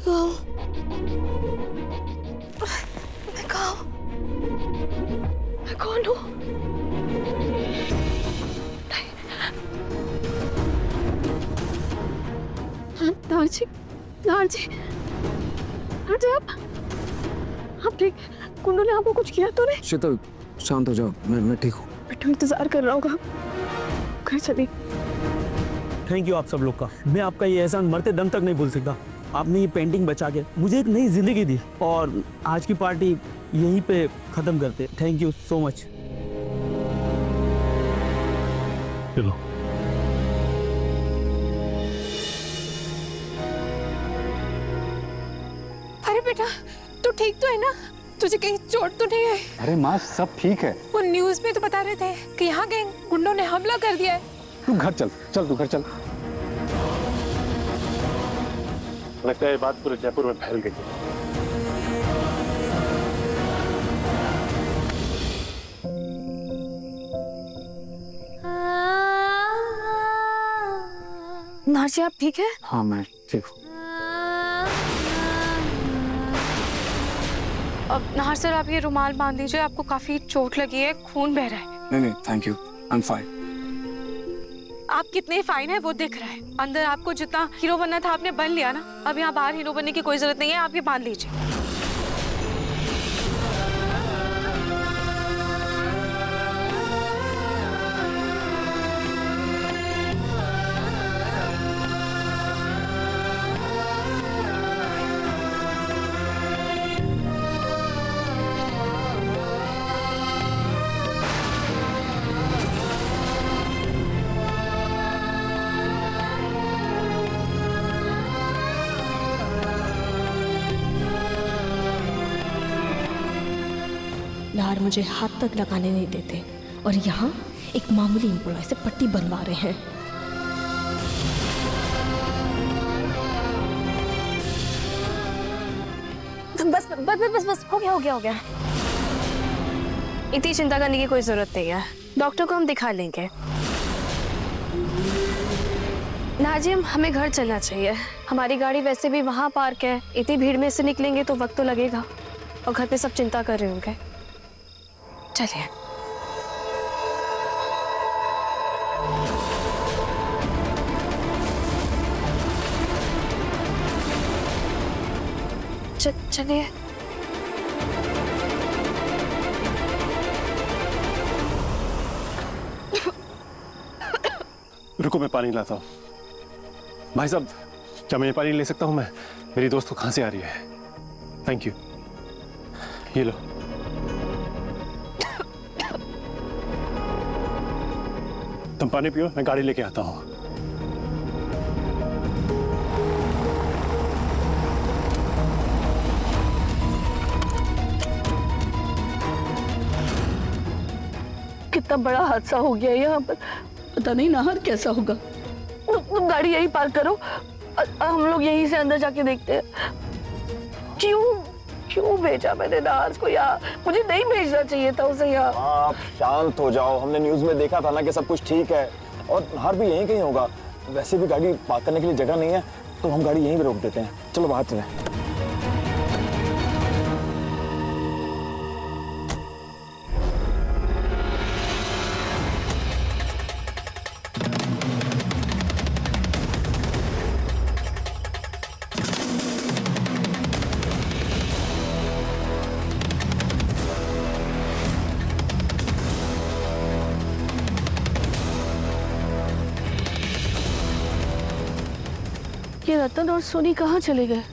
मैं कौन हूँ? नारजी, नारजी, नारजी आप ठीक? कुंडू ने आपको कुछ किया तो नहीं? शीतल शांत हो जाओ, मैं ठीक हूँ। बेटा इंतजार कर रहा होगा, घर चली। थैंक यू आप सब लोग का। मैं आपका ये एहसान मरते दम तक नहीं भूल सकता। आपने ये पेंटिंग बचा के मुझे एक नई जिंदगी दी और आज की पार्टी यहीं पे खत्म करते। Thank you so much. चलो। अरे बेटा तू ठीक तो है ना? तुझे कहीं चोट तो नहीं है? अरे माँ सब ठीक है। वो न्यूज़ में तो बता रहे थे कि यहाँ के गुंडों ने हमला कर दिया है। तू घर चल, तू घर चल। लगता है ये बात पूरे जयपुर में फैल गई है। नारजी आप ठीक है? हाँ मैं ठीक हूँ। अब नाहर सर आप ये रुमाल बांध लीजिए, आपको काफी चोट लगी है, खून बह रहा है। नहीं thank you, I am fine. आप कितने फाइन है वो दिख रहा है। अंदर आपको जितना हीरो बनना था आपने बन लिया ना, अब यहाँ बाहर हीरो बनने की कोई जरूरत नहीं है, आप ये बांध लीजिए। नाहर मुझे हाथ तक लगाने नहीं देते और यहाँ एक मामूली एम्प्लॉय से पट्टी बनवा रहे हैं। बस बस बस बस हो गया। इतनी चिंता करने की कोई जरूरत नहीं है, डॉक्टर को हम दिखा लेंगे। नाजी हमें घर चलना चाहिए, हमारी गाड़ी वैसे भी वहाँ पार्क है। इतनी भीड़ में से निकलेंगे तो वक्त तो लगेगा और घर पे सब चिंता कर रहे होंगे। चलिए। चलिए। रुको मैं पानी लाता हूँ। भाई साहब क्या मैं ये पानी ले सकता हूँ? मैं मेरी दोस्त को खांसी आ रही है। थैंक यू, ये लो। तुम पानी पियो, मैं गाड़ी लेके आता हूँ। कितना बड़ा हादसा हो गया यहाँ पर। पता नहीं नाहर कैसा होगा। तुम गाड़ी यहीं पार्क करो, हम लोग यहीं से अंदर जाके देखते हैं। क्यों भेजा मैंने नाहर को यहाँ? मुझे नहीं भेजना चाहिए था उसे यहाँ। आप शांत हो जाओ। हमने न्यूज़ में देखा था ना कि सब कुछ ठीक है और नाहर भी यहीं कहीं होगा। वैसे भी गाड़ी पार्क करने के लिए जगह नहीं है तो हम गाड़ी यहीं पे रोक देते हैं। चलो बाहर चलें। ये रतन और सोनी कहाँ चले गए?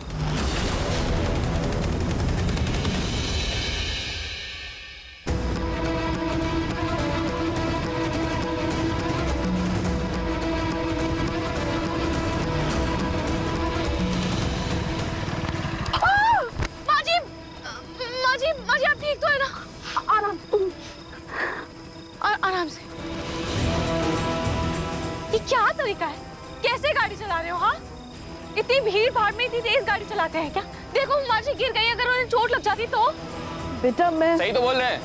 माजी आप ठीक तो है ना? आराम से। ये क्या तरीका है? कैसे गाड़ी चला रहे हो? हाँ, इतनी भीड़ भाड़ में इतनी तेज गाड़ी चलाते हैं क्या? देखो माजी गिर गई, अगर उन्हें चोट लग जाती तो? बेटा मैं सही तो बोल रहे हैं।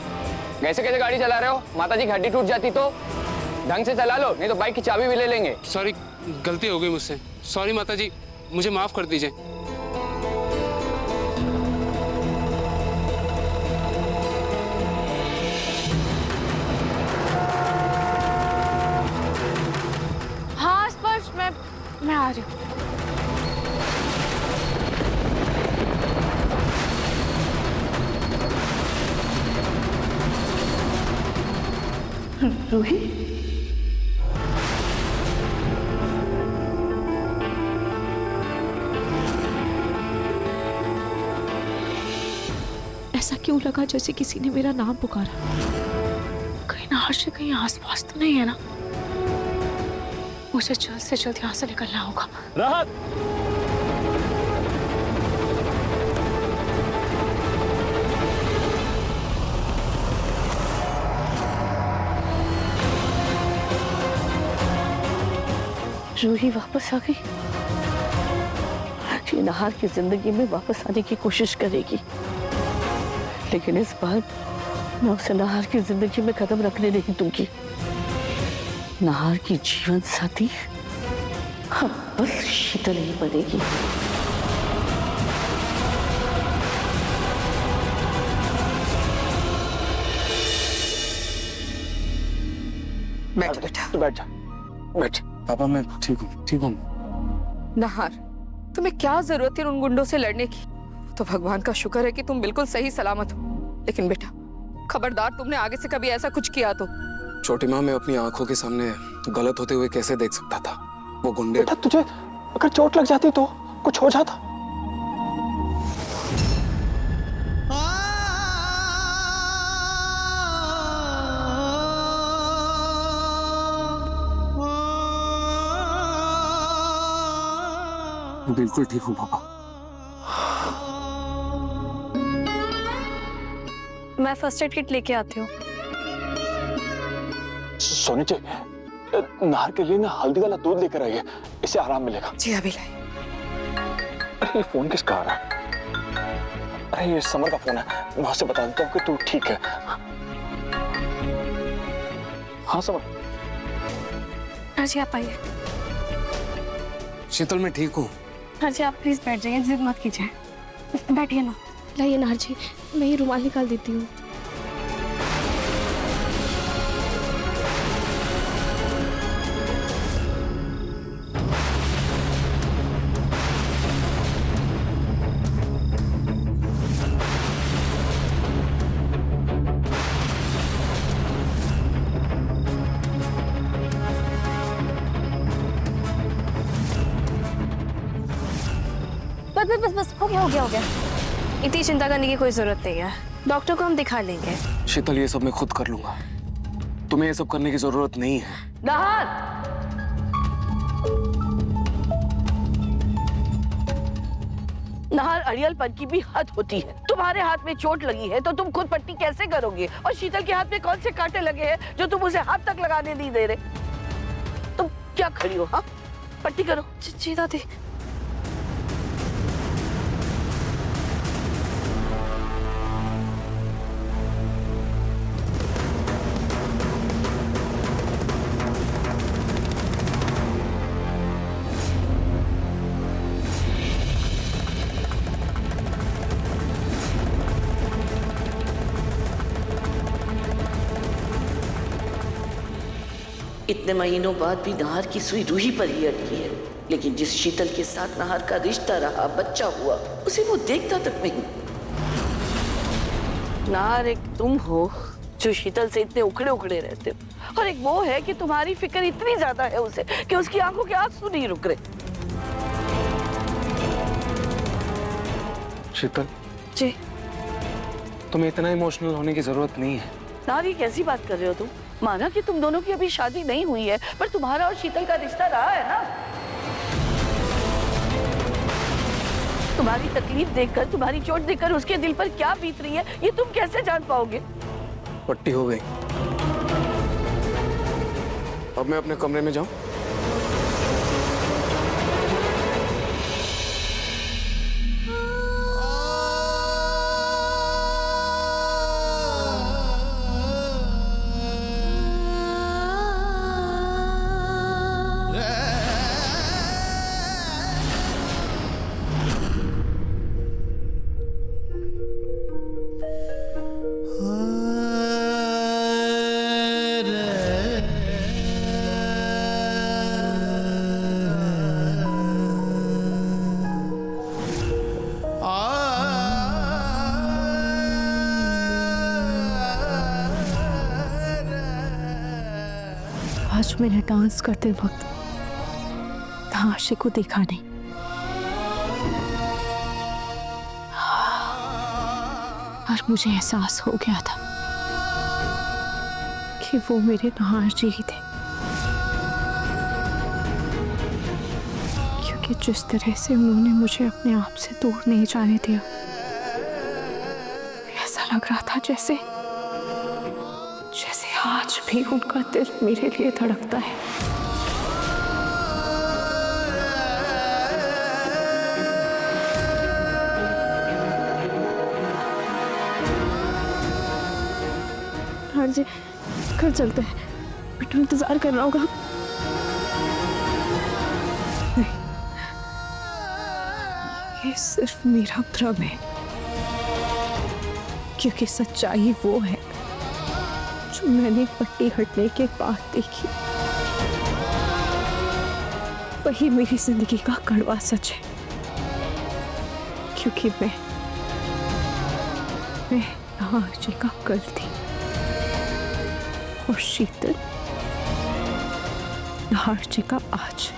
कैसे कैसे गाड़ी चला रहे हो? माता जी की हड्डी टूट जाती तो? ढंग से चला लो, नहीं तो बाइक की चाबी भी ले लेंगे। सॉरी, गलती हो गई मुझसे। सॉरी माता जी, मुझे माफ कर दीजिए। आ रही हूँ। रूही, ऐसा क्यों लगा जैसे किसी ने मेरा नाम पुकारा? कहीं नाहर से कहीं आसपास तो नहीं है ना? मुझे जल्द से जल्द यहाँ से निकलना होगा। राहत, रूही वापस आ गई। ये नाहर की जिंदगी में वापस आने की कोशिश करेगी, लेकिन इस बार मैं उसे नाहर की जिंदगी में कदम रखने नहीं दूंगी। नाहर की जीवन साथी अब बस शीतल ही बनेगी। बैठ बेटा। बैठ जा, बैठ। पापा मैं ठीक हूँ। नाहर, तुम्हें क्या जरूरत है उन गुंडों से लड़ने की? तो भगवान का शुक्र है कि तुम बिल्कुल सही सलामत हो। लेकिन बेटा खबरदार, तुमने आगे से कभी ऐसा कुछ किया तो। छोटी माँ, मैं अपनी आंखों के सामने गलत होते हुए कैसे देख सकता था? वो गुंडे। बेटा तुझे अगर चोट लग जाती तो कुछ हो जाता। बिल्कुल ठीक हूँ पापा। मैं फर्स्ट एड किट लेके आती हूँ। सोनी जी, नाहर के लिए ना हल्दी वाला दूध लेकर आइए, इससे आराम मिलेगा। जी अभी लाई। अरे ये फोन किसका आ रहा है? अरे ये समर का फोन है, मैं उससे बता देता हूँ कि तू ठीक है। हाँ समर। हाँ जी आप आइए। शीतल मैं ठीक हूँ। हाँ जी आप प्लीज बैठ जाइए, जिद मत कीजिए, बैठिए ना। लाइए नाहर जी, मैं ये रुमाल निकाल देती हूँ। बस हो गया। इतनी चिंता करने की कोई जरूरत नहीं है, डॉक्टर को हम दिखा लेंगे। शीतल ये सब मैं खुद कर लूंगा, तुम्हें ये सब करने की जरूरत नहीं है। नाहर, नाहर, अड़ियलपन की भी हद होती है। तुम्हारे हाथ में चोट लगी है तो तुम खुद पट्टी कैसे करोगे? और शीतल के हाथ में कौन से कांटे लगे हैं जो तुम उसे हाथ तक लगाने नहीं दे रहे? तुम क्या खड़ी हो? हाँ, पट्टी करो। जी दादी। इतने महीनों बाद भी नाहर की सुई रूही पर ही अटकी है, लेकिन जिस शीतल के साथ नाहर का रिश्ता रहा, बच्चा हुआ, उसे वो देखता तक नहीं। नाहर, एक तुम हो जो शीतल से इतने उखड़े उखड़े रहते हो, और एक वो है कि तुम्हारी फिक्र इतनी ज्यादा है उसे कि उसकी आंखों के आंसू नहीं रुक रहे। शीतल जी तुम्हें इतना इमोशनल होने की जरूरत नहीं है। नाहर, ये कैसी बात कर रहे हो तुम? माना कि तुम दोनों की अभी शादी नहीं हुई है, पर तुम्हारा और शीतल का रिश्ता रहा है ना। तुम्हारी तकलीफ देखकर, तुम्हारी चोट देखकर उसके दिल पर क्या बीत रही है, ये तुम कैसे जान पाओगे? पट्टी हो गई, अब मैं अपने कमरे में जाऊं? आज मैंने डांस करते वक्त आशिक को देखा नहीं। और मुझे एहसास हो गया था कि वो मेरे नहार जी ही थे, क्योंकि जिस तरह से उन्होंने मुझे अपने आप से दूर नहीं जाने दिया, ऐसा लग रहा था जैसे आज भी उनका दिल मेरे लिए धड़कता है। हाँ जी, घर चलते हैं, बिट्टू इंतजार कर रहा होगा। नहीं, ये सिर्फ मेरा भ्रम है, क्योंकि सच्चाई वो है जो मैंने पट्टी हटने के बाद देखी। वही मेरी जिंदगी का कड़वा सच है, क्योंकि मैं नहार जी का कल थी और शीतल नहार जी का आज।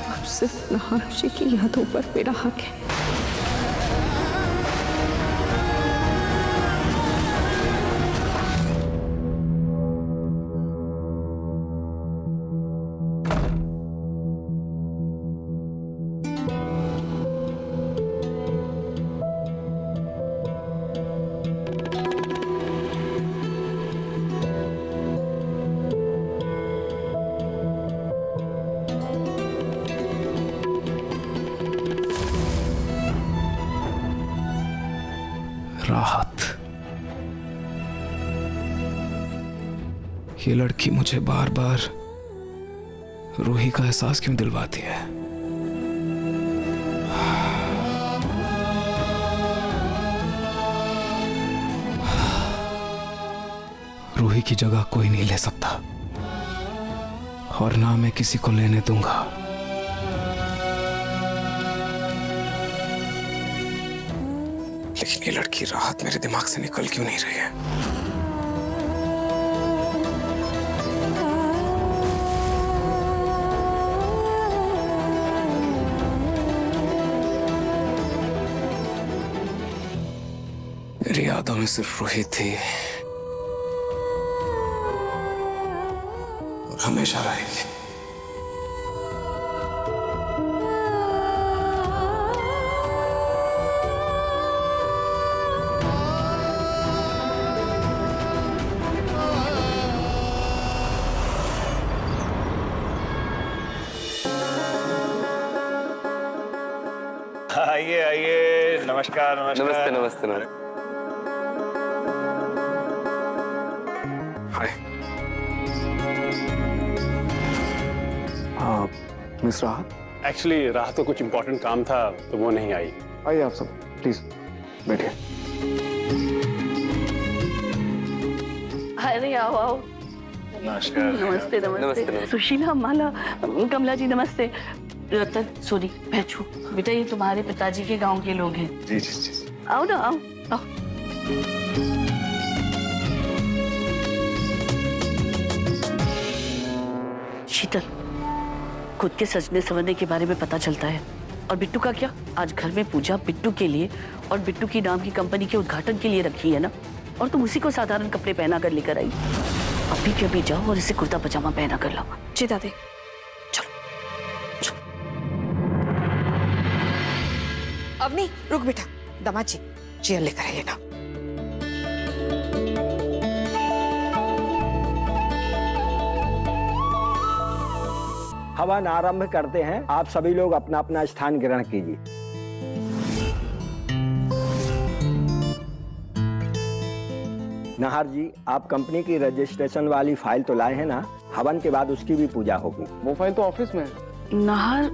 अब सिर्फ नहार जी की यादों पर मेरा हक है। राहत, ये लड़की मुझे बार बार रूही का एहसास क्यों दिलवाती है? रूही की जगह कोई नहीं ले सकता और ना मैं किसी को लेने दूंगा। लेकिन ये लड़की राहत मेरे दिमाग से निकल क्यों नहीं रही है? मेरी यादों में सिर्फ रूही थी और हमेशा रहेगी। आइए आइए, नमस्कार नमस्कार। नमस्ते नमस्ते नमस्ते। हाय। हाँ, मिस राहत। एक्चुअली राहत को कुछ इम्पोर्टेंट काम था तो वो नहीं आई। आइए आप सब, प्लीज बैठिए। अरे आओ आओ। नमस्कार। नमस्ते नमस्ते। सुशीला, माला, कमला जी नमस्ते। रतन, सोनी, पहचू, बेटा ये तुम्हारे पिताजी के गांव के लोग हैं। जी जी जी। आओ ना, आओ आओ। शीतल, खुद के सजने संवरने के बारे में पता चलता है। और बिट्टू का क्या? आज घर में पूजा बिट्टू के लिए और बिट्टू की नाम की कंपनी के उद्घाटन के लिए रखी है ना, और तुम उसी को साधारण कपड़े पहना कर लेकर आई। अभी के अभी जाओ और इसे कुर्ता पजामा पहना कर लाओ। जी दादी। अवनी, रुक बेटा, दामाद जी चेयर लेकर आइए ना। हवन आरंभ करते हैं। आप सभी लोग अपना अपना स्थान ग्रहण कीजिए। नाहर जी, आप कंपनी की रजिस्ट्रेशन वाली फाइल तो लाए हैं ना? हवन के बाद उसकी भी पूजा होगी। वो फाइल तो ऑफिस में है। नाहर,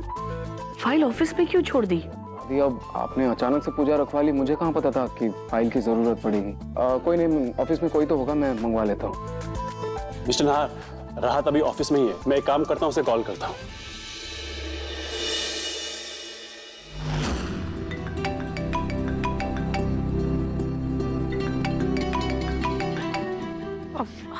फाइल ऑफिस में क्यों छोड़ दी? अभी अब आपने अचानक से पूजा रखवा ली, मुझे कहाँ पता था कि फाइल की जरूरत पड़ेगी। कोई नहीं, ऑफिस में कोई तो होगा, मैं मंगवा लेता हूँ। मिस्टर नाहर, राहत अभी ऑफिस में ही है। मैं एक काम करता हूँ, उसे कॉल करता हूँ।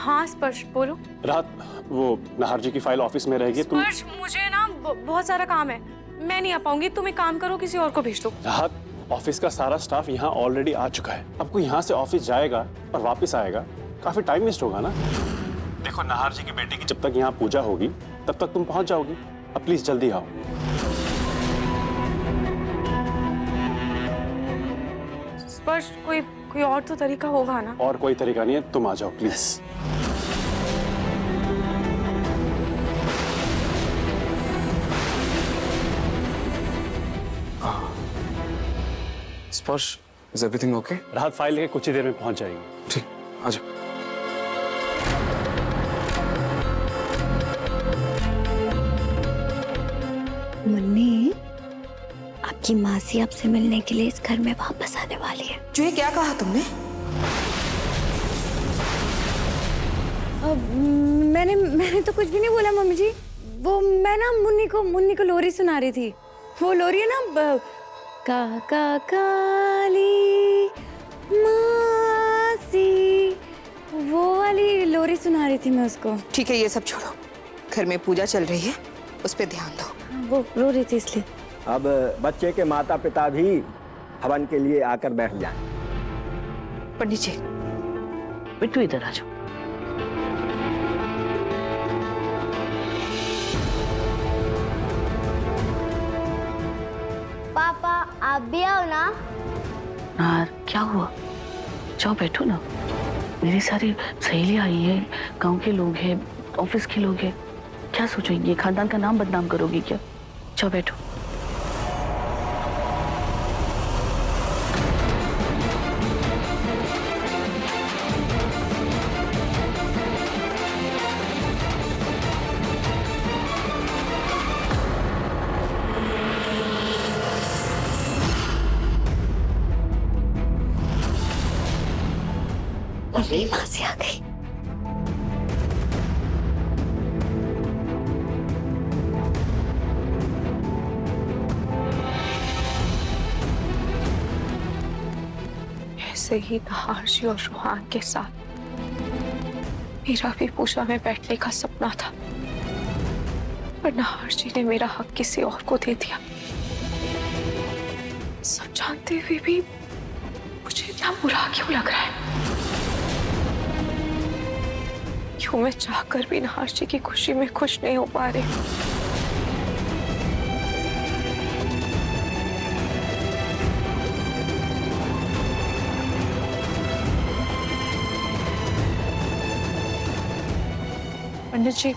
हाँ स्पर्श बोलो। रात वो नाहर जी की फाइल ऑफिस में रहेगी, तुम स्पर्श मुझे ना बहुत सारा काम है, मैं नहीं आ पाऊंगी, तुम एक काम करो किसी और को भेज दो। रात ऑफिस का सारा स्टाफ यहाँ ऑलरेडी आ चुका है। अब कोई यहाँ से ऑफिस जाएगा और वापस आएगा, काफी टाइम वेस्ट होगा ना। देखो नाहर जी की बेटी की जब तक यहाँ पूजा होगी तब तक तुम पहुंच जाओगी। अब प्लीज जल्दी आओ। स्पर्श कोई और तो तरीका होगा ना? और कोई तरीका नहीं है, तुम आ जाओ प्लीज। स्पर्श, इज एवरीथिंग ओके? राहत फाइल लेके कुछ ही देर में पहुंच जाएगी। ठीक, आ जाओ। मुन्नी, आपकी मासी आपसे मिलने के लिए इस घर में वापस आने वाली है। जो ये क्या कहा तुमने? मैंने तो कुछ भी नहीं बोला मम्मी जी। वो मैं ना मुन्नी को लोरी सुना रही थी। वो लोरी है ना, काका काली मासी, वो वाली लोरी सुना रही थी मैं उसको। ठीक है, ये सब छोड़ो, घर में पूजा चल रही है, उस पर ध्यान दो। वो रो रही थी इसलिए। अब बच्चे के माता पिता भी हवन के लिए आकर बैठ जाएं। पंडित जी, बिट्टू इधर आ जाओ। पापा आप भी आओ ना। नार, क्या हुआ? जाओ बैठो ना। मेरी सारी सहेलियां आई हैं, गांव के लोग हैं, ऑफिस के लोग हैं। क्या सोचेंगे? खानदान का नाम बदनाम करोगी क्या? जाओ बैठो। मेरी मासी आ गई। ऐसे ही नाहर जी और रूहान के साथ मेरा भी पूजा में बैठने का सपना था, पर नाहर जी ने मेरा हक किसी और को दे दिया। सब जानते हुए भी मुझे इतना बुरा क्यों लग रहा है? क्यों मैं चाहकर भी नाहर जी की खुशी में खुश नहीं हो पा रही? पंडित जी,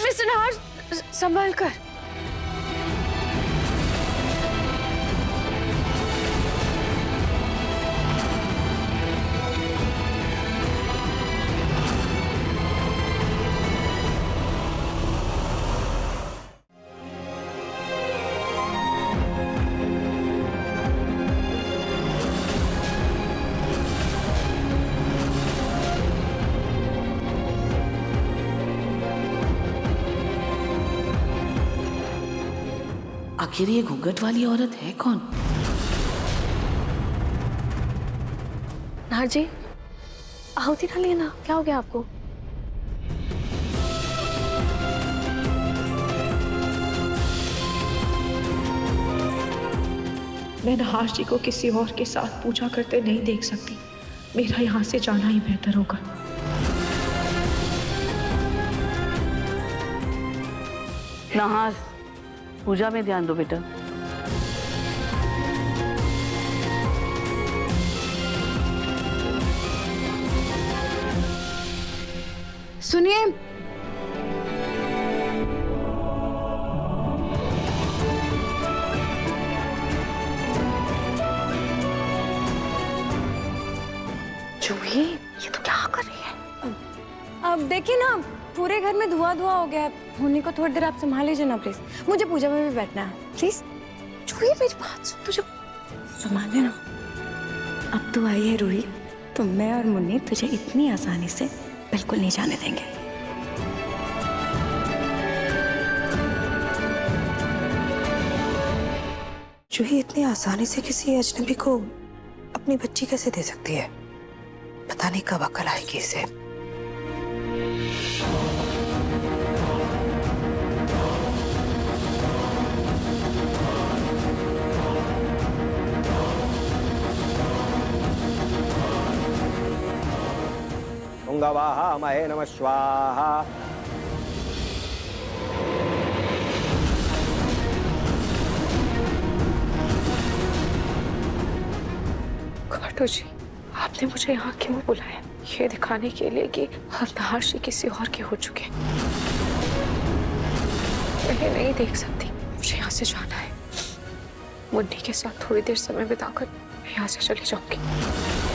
मिस्टर नाहर, संभल कर। आखिर ये घूंघट वाली औरत है कौन? नाहर जी, आहुति ना लेना, क्या हो गया आपको? मैं नाहर जी को किसी और के साथ पूजा करते नहीं देख सकती। मेरा यहाँ से जाना ही बेहतर होगा। नाहर, पूजा में ध्यान दो बेटा। सुनिए, जूही, ये तो क्या कर रही है? अब देखिए ना, पूरे घर में धुआं हो गया है। मुन्नी को थोड़ी देर आप संभाल लीजिए ना प्लीज। मुझे पूजा में भी बैठना है प्लीज। जूही मेरी बात सुन, तुझे संभाल लेना। अब तू आई है रूही, तो मैं और मुन्नी तुझे इतनी आसानी से बिल्कुल नहीं जाने देंगे। जूही इतनी आसानी से किसी अजनबी को अपनी बच्ची कैसे दे सकती है? पता नहीं कब अकल आएगी इसे। तुंगवाहा महे नमः स्वाहा। खाटू जी, आपने मुझे यहाँ क्यों बुलाया? ये दिखाने के लिए कि अब नहार जी किसी और के हो चुके। मैं नहीं देख सकती, मुझे यहाँ से जाना है। मुन्नी के साथ थोड़ी देर समय बिताकर मैं यहाँ से चली जाऊंगी।